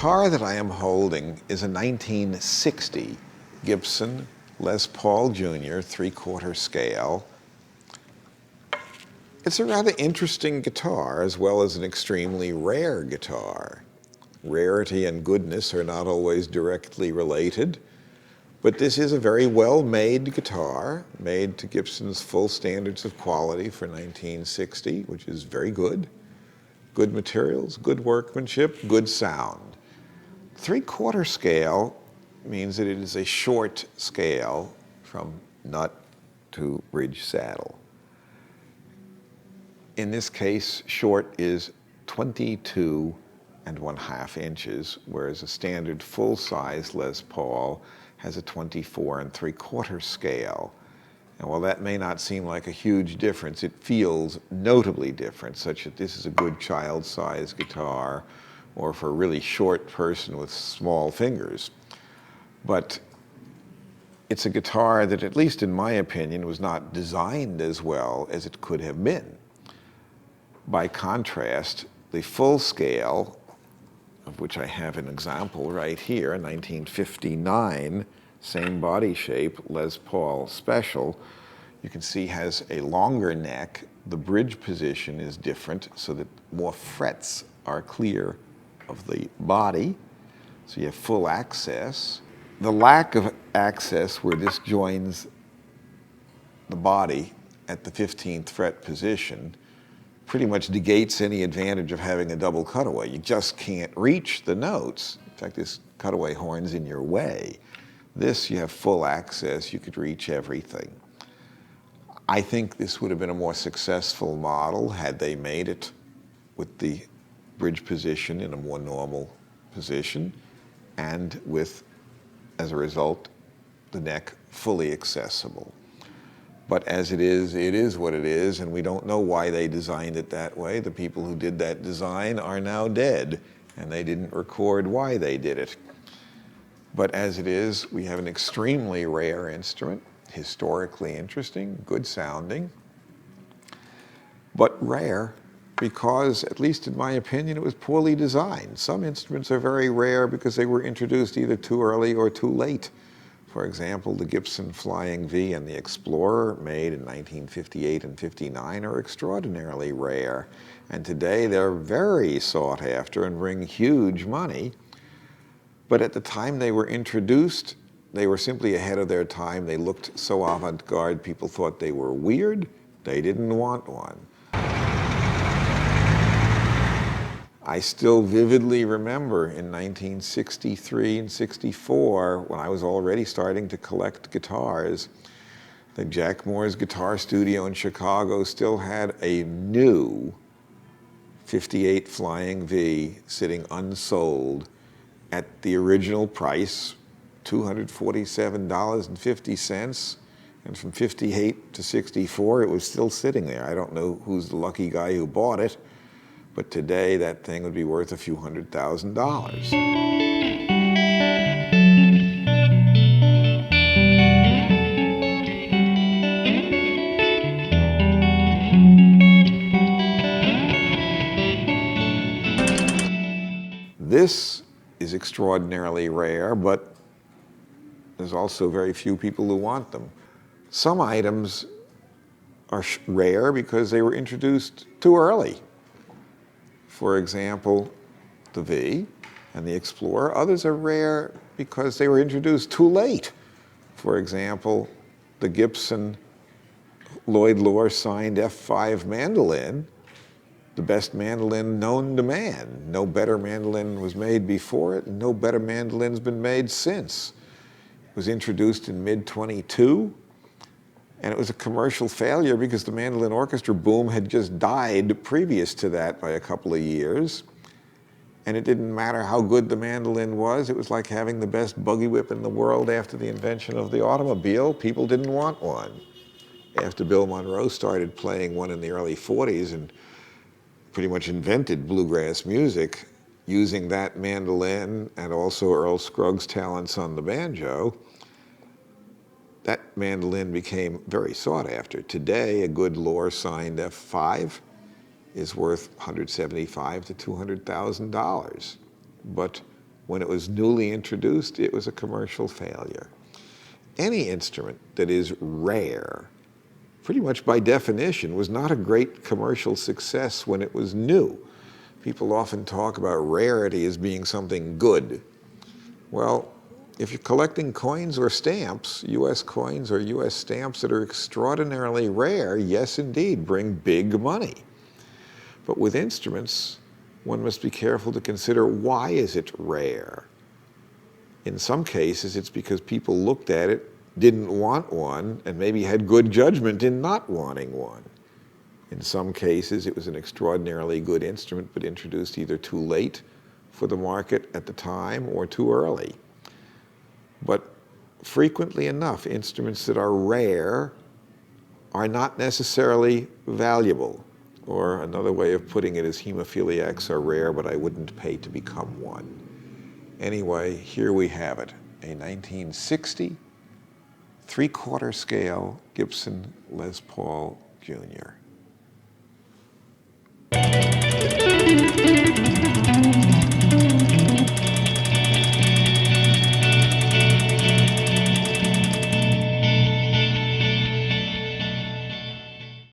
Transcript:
guitar that I am holding is a 1960 Gibson Les Paul Jr. 3/4 scale. It's a rather interesting guitar as well as an extremely rare guitar. Rarity and goodness are not always directly related, but this is a very well-made guitar, made to Gibson's full standards of quality for 1960, which is very good. Good materials, good workmanship, good sound. 3/4 scale means that it is a short scale from nut to bridge saddle. In this case, short is 22½ inches, whereas a standard full-size Les Paul has a 24¾ scale. And while that may not seem like a huge difference, it feels notably different, such that this is a good child-sized guitar or for a really short person with small fingers. But it's a guitar that, at least in my opinion, was not designed as well as it could have been. By contrast, the full scale, of which I have an example right here, 1959, same body shape, Les Paul Special, you can see has a longer neck. The bridge position is different so that more frets are clear of the body, so you have full access. The lack of access where this joins the body at the 15th fret position pretty much negates any advantage of having a double cutaway. You just can't reach the notes. In fact, this cutaway horn's in your way. This, you have full access, you could reach everything. I think this would have been a more successful model had they made it with the bridge position in a more normal position and with, as a result, the neck fully accessible. But as it is what it is, and we don't know why they designed it that way. The people who did that design are now dead, and they didn't record why they did it. But as it is, we have an extremely rare instrument, historically interesting, good sounding, but rare because, at least in my opinion, it was poorly designed. Some instruments are very rare because they were introduced either too early or too late. For example, the Gibson Flying V and the Explorer, made in 1958 and 59, are extraordinarily rare. And today they're very sought after and bring huge money. But at the time they were introduced, they were simply ahead of their time. They looked so avant-garde, people thought they were weird. They didn't want one. I still vividly remember in 1963 and 64, when I was already starting to collect guitars, that Jack Moore's Guitar Studio in Chicago still had a new 58 Flying V sitting unsold at the original price, $247.50, and from 58 to 64, it was still sitting there. I don't know who's the lucky guy who bought it, but today that thing would be worth a few $100,000. This is extraordinarily rare, but there's also very few people who want them. Some items are rare because they were introduced too early. For example, the V and the Explorer. Others are rare because they were introduced too late. For example, the Gibson Lloyd Loar signed F5 mandolin, the best mandolin known to man. No better mandolin was made before it, and no better mandolin's been made since. It was introduced in mid-22, and it was a commercial failure because the mandolin orchestra boom had just died previous to that by a couple of years. And it didn't matter how good the mandolin was. It was like having the best buggy whip in the world after the invention of the automobile. People didn't want one. After Bill Monroe started playing one in the early 40s and pretty much invented bluegrass music using that mandolin and also Earl Scruggs' talents on the banjo, that mandolin became very sought after. Today, a good Loar signed F5 is worth $175,000 to $200,000. But When it was newly introduced, it was a commercial failure. Any instrument that is rare, pretty much by definition, was not a great commercial success when it was new. People often talk about rarity as being something good. Well, if you're collecting coins or stamps, U.S. coins or U.S. stamps that are extraordinarily rare, yes, indeed, bring big money. But with instruments, one must be careful to consider, why is it rare? In some cases, it's because people looked at it, didn't want one, and maybe had good judgment in not wanting one. In some cases, it was an extraordinarily good instrument, but introduced either too late for the market at the time or too early. But frequently enough, instruments that are rare are not necessarily valuable. Or another way of putting it is, hemophiliacs are rare, but I wouldn't pay to become one. Anyway, here we have it, a 1960 3/4 scale Gibson Les Paul Jr.